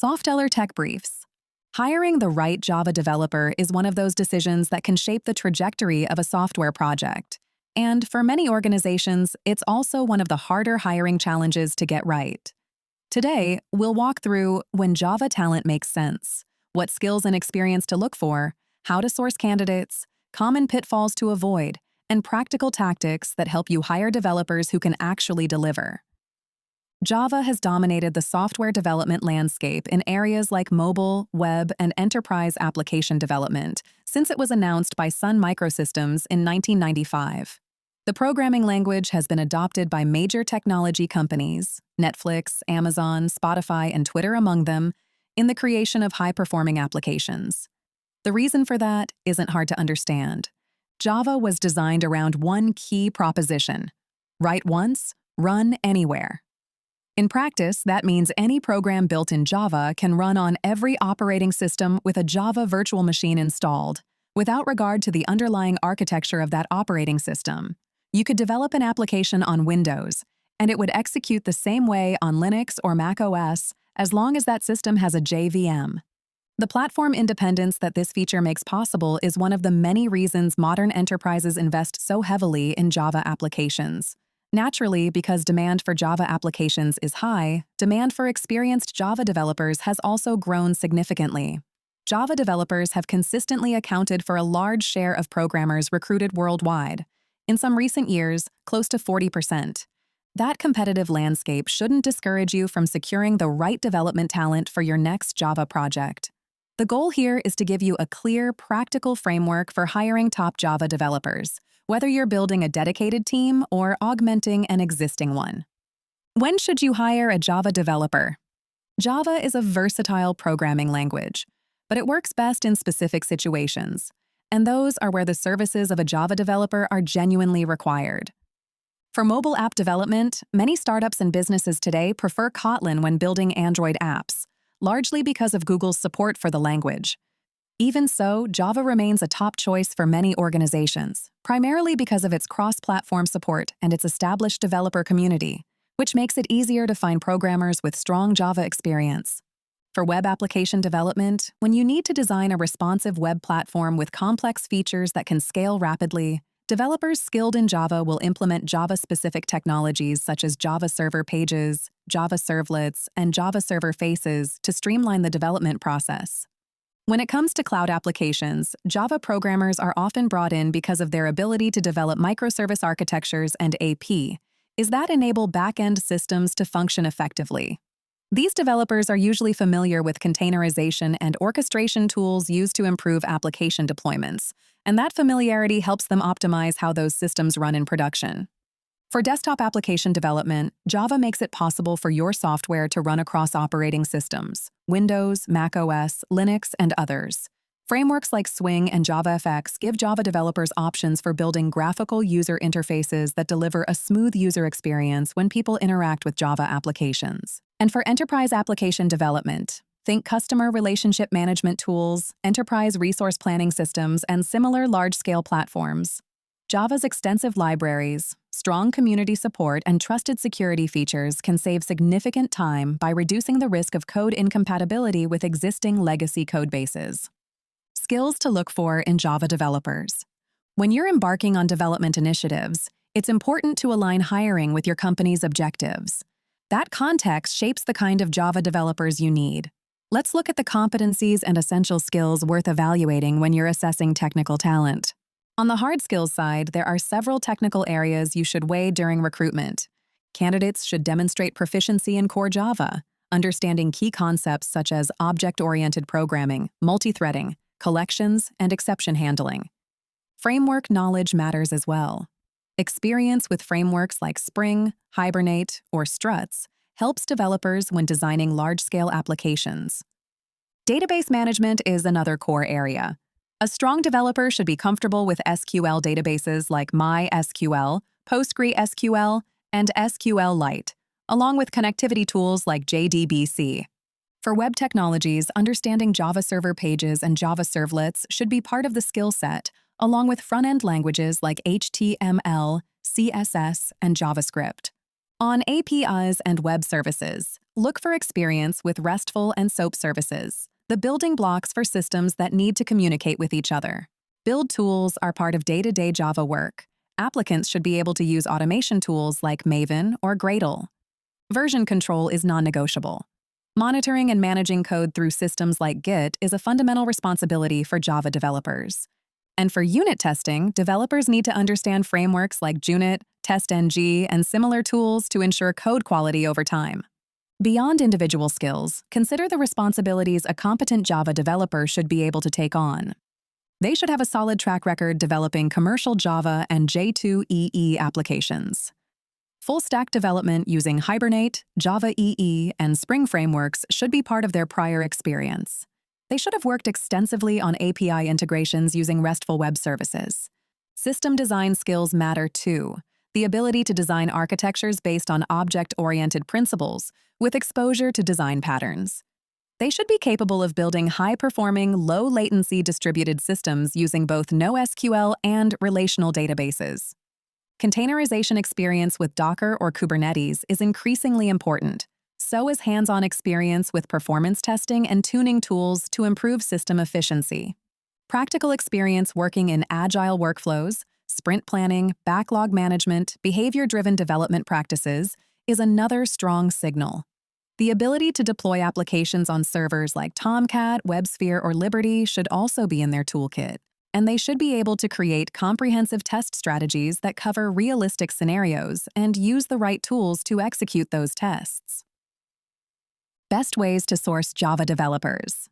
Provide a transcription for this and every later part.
Softeller Tech Briefs. Hiring the right Java developer is one of those decisions that can shape the trajectory of a software project. And for many organizations, it's also one of the harder hiring challenges to get right. Today, we'll walk through when Java talent makes sense, what skills and experience to look for, how to source candidates, common pitfalls to avoid, and practical tactics that help you hire developers who can actually deliver. Java has dominated the software development landscape in areas like mobile, web, and enterprise application development since it was announced by Sun Microsystems in 1995. The programming language has been adopted by major technology companies, Netflix, Amazon, Spotify, and Twitter among them, in the creation of high-performing applications. The reason for that isn't hard to understand. Java was designed around one key proposition: write once, run anywhere. In practice, that means any program built in Java can run on every operating system with a Java virtual machine installed, without regard to the underlying architecture of that operating system. You could develop an application on Windows, and it would execute the same way on Linux or Mac OS as long as that system has a JVM. The platform independence that this feature makes possible is one of the many reasons modern enterprises invest so heavily in Java applications. Naturally, because demand for Java applications is high, demand for experienced Java developers has also grown significantly. Java developers have consistently accounted for a large share of programmers recruited worldwide. In some recent years, close to 40%. That competitive landscape shouldn't discourage you from securing the right development talent for your next Java project. The goal here is to give you a clear, practical framework for hiring top Java developers, whether you're building a dedicated team or augmenting an existing one. When should you hire a Java developer? Java is a versatile programming language, but it works best in specific situations, and those are where the services of a Java developer are genuinely required. For mobile app development, many startups and businesses today prefer Kotlin when building Android apps, largely because of Google's support for the language. Even so, Java remains a top choice for many organizations, primarily because of its cross-platform support and its established developer community, which makes it easier to find programmers with strong Java experience. For web application development, when you need to design a responsive web platform with complex features that can scale rapidly, developers skilled in Java will implement Java-specific technologies such as Java Server Pages, Java Servlets, and Java Server Faces to streamline the development process. When it comes to cloud applications, Java programmers are often brought in because of their ability to develop microservice architectures and APIs that enable back-end systems to function effectively. These developers are usually familiar with containerization and orchestration tools used to improve application deployments, and that familiarity helps them optimize how those systems run in production. For desktop application development, Java makes it possible for your software to run across operating systems: Windows, Mac OS, Linux, and others. Frameworks like Swing and JavaFX give Java developers options for building graphical user interfaces that deliver a smooth user experience when people interact with Java applications. And for enterprise application development, think customer relationship management tools, enterprise resource planning systems, and similar large-scale platforms. Java's extensive libraries, strong community support, and trusted security features can save significant time by reducing the risk of code incompatibility with existing legacy codebases. Skills to look for in Java developers. When you're embarking on development initiatives, it's important to align hiring with your company's objectives. That context shapes the kind of Java developers you need. Let's look at the competencies and essential skills worth evaluating when you're assessing technical talent. On the hard skills side, there are several technical areas you should weigh during recruitment. Candidates should demonstrate proficiency in core Java, understanding key concepts such as object-oriented programming, multi-threading, collections, and exception handling. Framework knowledge matters as well. Experience with frameworks like Spring, Hibernate, or Struts helps developers when designing large-scale applications. Database management is another core area. A strong developer should be comfortable with SQL databases like MySQL, PostgreSQL, and SQLite, along with connectivity tools like JDBC. For web technologies, understanding Java Server Pages and Java Servlets should be part of the skill set, along with front-end languages like HTML, CSS, and JavaScript. On APIs and web services, look for experience with RESTful and SOAP services, the building blocks for systems that need to communicate with each other. Build tools are part of day-to-day Java work. Applicants should be able to use automation tools like Maven or Gradle. Version control is non-negotiable. Monitoring and managing code through systems like Git is a fundamental responsibility for Java developers. And for unit testing, developers need to understand frameworks like Junit, TestNG, and similar tools to ensure code quality over time. Beyond individual skills, consider the responsibilities a competent Java developer should be able to take on. They should have a solid track record developing commercial Java and J2EE applications. Full-stack development using Hibernate, Java EE, and Spring frameworks should be part of their prior experience. They should have worked extensively on API integrations using RESTful web services. System design skills matter too. The ability to design architectures based on object-oriented principles with exposure to design patterns. They should be capable of building high-performing, low-latency distributed systems using both NoSQL and relational databases. Containerization experience with Docker or Kubernetes is increasingly important. So is hands-on experience with performance testing and tuning tools to improve system efficiency. Practical experience working in Agile workflows, sprint planning, backlog management, behavior-driven development practices is another strong signal. The ability to deploy applications on servers like Tomcat, WebSphere, or Liberty should also be in their toolkit, and they should be able to create comprehensive test strategies that cover realistic scenarios and use the right tools to execute those tests. Best ways to source Java developers.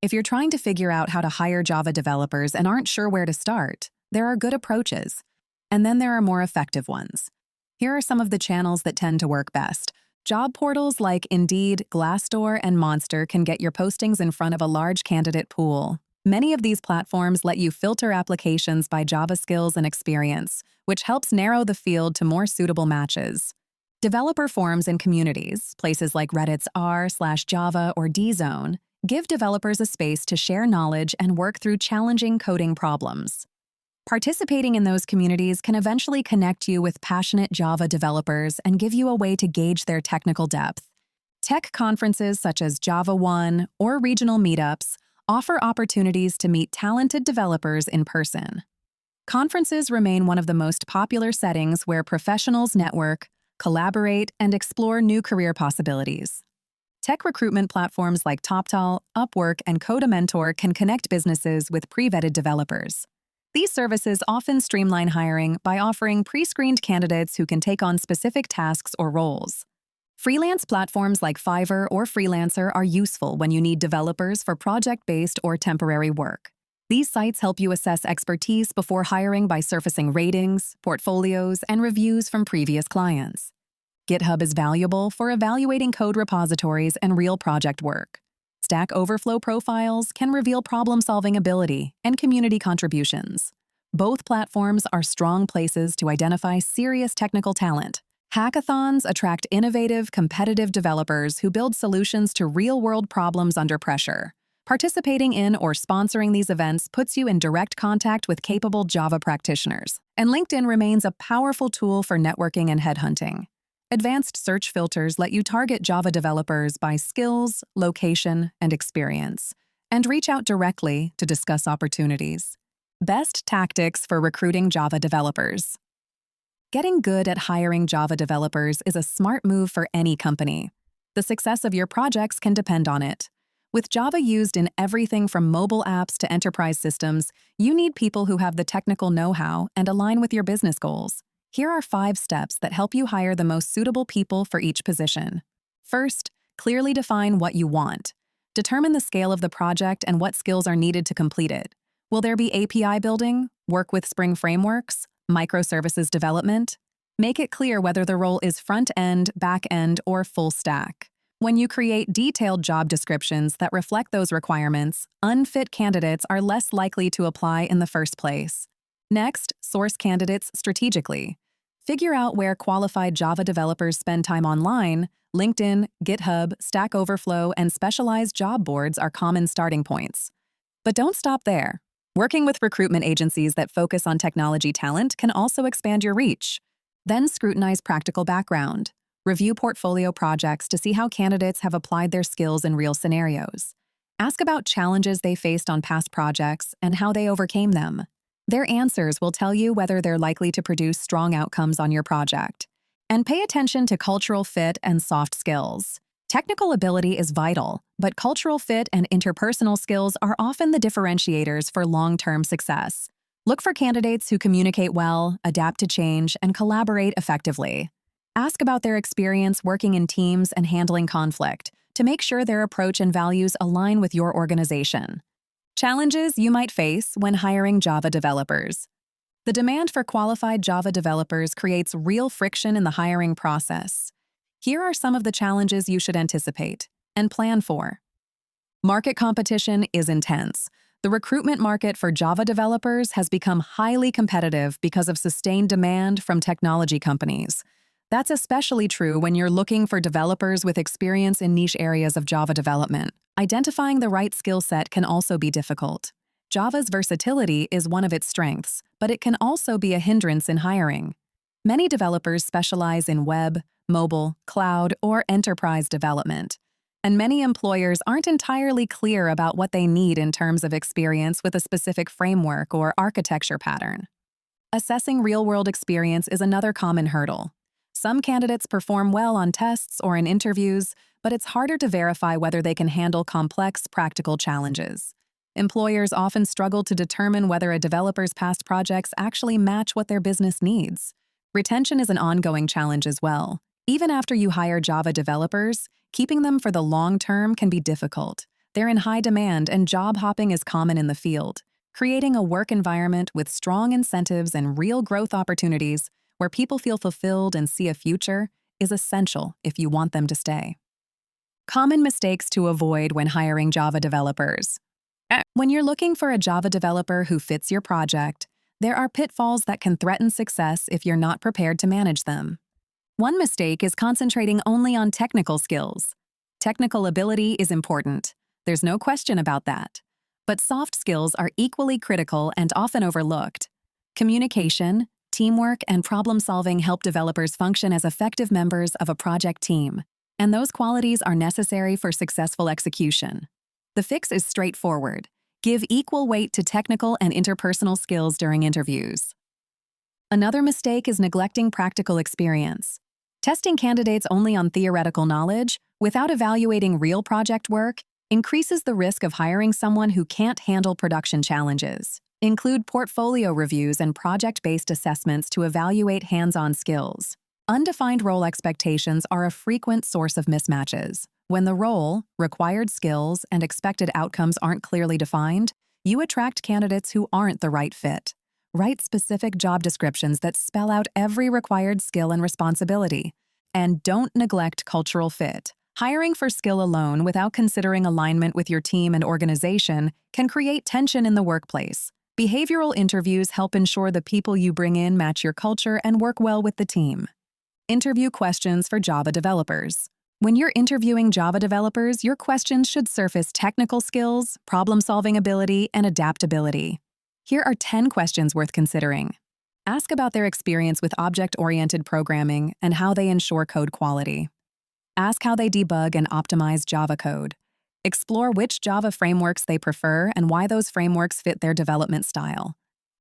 If you're trying to figure out how to hire Java developers and aren't sure where to start, there are good approaches, and then there are more effective ones. Here are some of the channels that tend to work best. Job portals like Indeed, Glassdoor, and Monster can get your postings in front of a large candidate pool. Many of these platforms let you filter applications by Java skills and experience, which helps narrow the field to more suitable matches. Developer forums and communities, places like Reddit's r/Java or dzone, give developers a space to share knowledge and work through challenging coding problems. Participating in those communities can eventually connect you with passionate Java developers and give you a way to gauge their technical depth. Tech conferences such as Java One or regional meetups offer opportunities to meet talented developers in person. Conferences remain one of the most popular settings where professionals network, collaborate, and explore new career possibilities. Tech recruitment platforms like TopTal, Upwork, and Codementor can connect businesses with pre-vetted developers. These services often streamline hiring by offering pre-screened candidates who can take on specific tasks or roles. Freelance platforms like Fiverr or Freelancer are useful when you need developers for project-based or temporary work. These sites help you assess expertise before hiring by surfacing ratings, portfolios, and reviews from previous clients. GitHub is valuable for evaluating code repositories and real project work. Stack Overflow profiles can reveal problem-solving ability and community contributions. Both platforms are strong places to identify serious technical talent. Hackathons attract innovative, competitive developers who build solutions to real-world problems under pressure. Participating in or sponsoring these events puts you in direct contact with capable Java practitioners, and LinkedIn remains a powerful tool for networking and headhunting. Advanced search filters let you target Java developers by skills, location, and experience, and reach out directly to discuss opportunities. Best tactics for recruiting Java developers. Getting good at hiring Java developers is a smart move for any company. The success of your projects can depend on it. With Java used in everything from mobile apps to enterprise systems, you need people who have the technical know-how and align with your business goals. Here are 5 steps that help you hire the most suitable people for each position. First, clearly define what you want. Determine the scale of the project and what skills are needed to complete it. Will there be API building, work with Spring frameworks, microservices development? Make it clear whether the role is front-end, back-end, or full-stack. When you create detailed job descriptions that reflect those requirements, unfit candidates are less likely to apply in the first place. Next, source candidates strategically. Figure out where qualified Java developers spend time online. LinkedIn, GitHub, Stack Overflow, and specialized job boards are common starting points. But don't stop there. Working with recruitment agencies that focus on technology talent can also expand your reach. Then scrutinize practical background. Review portfolio projects to see how candidates have applied their skills in real scenarios. Ask about challenges they faced on past projects and how they overcame them. Their answers will tell you whether they're likely to produce strong outcomes on your project. And pay attention to cultural fit and soft skills. Technical ability is vital, but cultural fit and interpersonal skills are often the differentiators for long-term success. Look for candidates who communicate well, adapt to change, and collaborate effectively. Ask about their experience working in teams and handling conflict to make sure their approach and values align with your organization. Challenges you might face when hiring Java developers. The demand for qualified Java developers creates real friction in the hiring process. Here are some of the challenges you should anticipate and plan for. Market competition is intense. The recruitment market for Java developers has become highly competitive because of sustained demand from technology companies. That's especially true when you're looking for developers with experience in niche areas of Java development. Identifying the right skill set can also be difficult. Java's versatility is one of its strengths, but it can also be a hindrance in hiring. Many developers specialize in web, mobile, cloud, or enterprise development, and many employers aren't entirely clear about what they need in terms of experience with a specific framework or architecture pattern. Assessing real-world experience is another common hurdle. Some candidates perform well on tests or in interviews, but it's harder to verify whether they can handle complex, practical challenges. Employers often struggle to determine whether a developer's past projects actually match what their business needs. Retention is an ongoing challenge as well. Even after you hire Java developers, keeping them for the long term can be difficult. They're in high demand and job hopping is common in the field. Creating a work environment with strong incentives and real growth opportunities where people feel fulfilled and see a future is essential if you want them to stay. Common mistakes to avoid when hiring Java developers. When you're looking for a Java developer who fits your project, there are pitfalls that can threaten success if you're not prepared to manage them. One mistake is concentrating only on technical skills. Technical ability is important. There's no question about that. But soft skills are equally critical and often overlooked. Communication, teamwork, and problem-solving help developers function as effective members of a project team, and those qualities are necessary for successful execution. The fix is straightforward. Give equal weight to technical and interpersonal skills during interviews. Another mistake is neglecting practical experience. Testing candidates only on theoretical knowledge, without evaluating real project work, increases the risk of hiring someone who can't handle production challenges. Include portfolio reviews and project-based assessments to evaluate hands-on skills. Undefined role expectations are a frequent source of mismatches. When the role, required skills, and expected outcomes aren't clearly defined, you attract candidates who aren't the right fit. Write specific job descriptions that spell out every required skill and responsibility. And don't neglect cultural fit. Hiring for skill alone without considering alignment with your team and organization can create tension in the workplace. Behavioral interviews help ensure the people you bring in match your culture and work well with the team. Interview questions for Java developers. When you're interviewing Java developers, your questions should surface technical skills, problem-solving ability, and adaptability. Here are 10 questions worth considering. Ask about their experience with object-oriented programming and how they ensure code quality. Ask how they debug and optimize Java code. Explore which Java frameworks they prefer and why those frameworks fit their development style.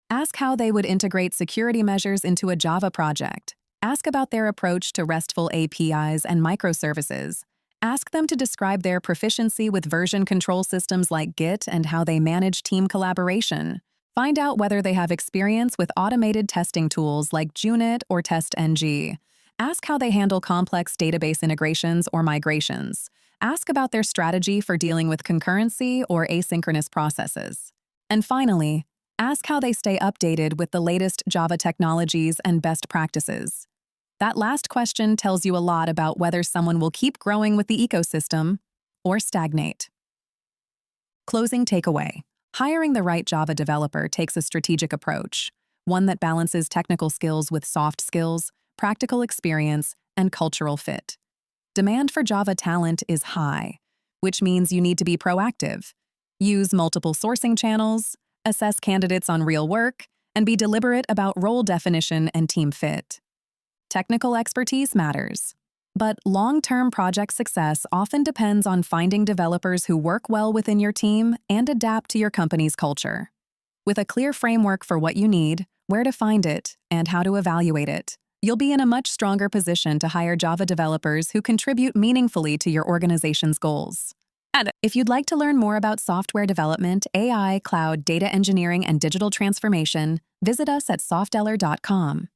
Ask how they would integrate security measures into a Java project. Ask about their approach to RESTful APIs and microservices. Ask them to describe their proficiency with version control systems like Git and how they manage team collaboration. Find out whether they have experience with automated testing tools like Junit or TestNG. Ask how they handle complex database integrations or migrations. Ask about their strategy for dealing with concurrency or asynchronous processes. And finally, ask how they stay updated with the latest Java technologies and best practices. That last question tells you a lot about whether someone will keep growing with the ecosystem or stagnate. Closing takeaway. Hiring the right Java developer takes a strategic approach, one that balances technical skills with soft skills, practical experience, and cultural fit. Demand for Java talent is high, which means you need to be proactive. Use multiple sourcing channels, assess candidates on real work, and be deliberate about role definition and team fit. Technical expertise matters, But long-term project success often depends on finding developers who work well within your team and adapt to your company's culture. With a clear framework for what you need, where to find it, and how to evaluate it, you'll be in a much stronger position to hire Java developers who contribute meaningfully to your organization's goals. And if you'd like to learn more about software development, AI, cloud, data engineering, and digital transformation, visit us at softeller.com.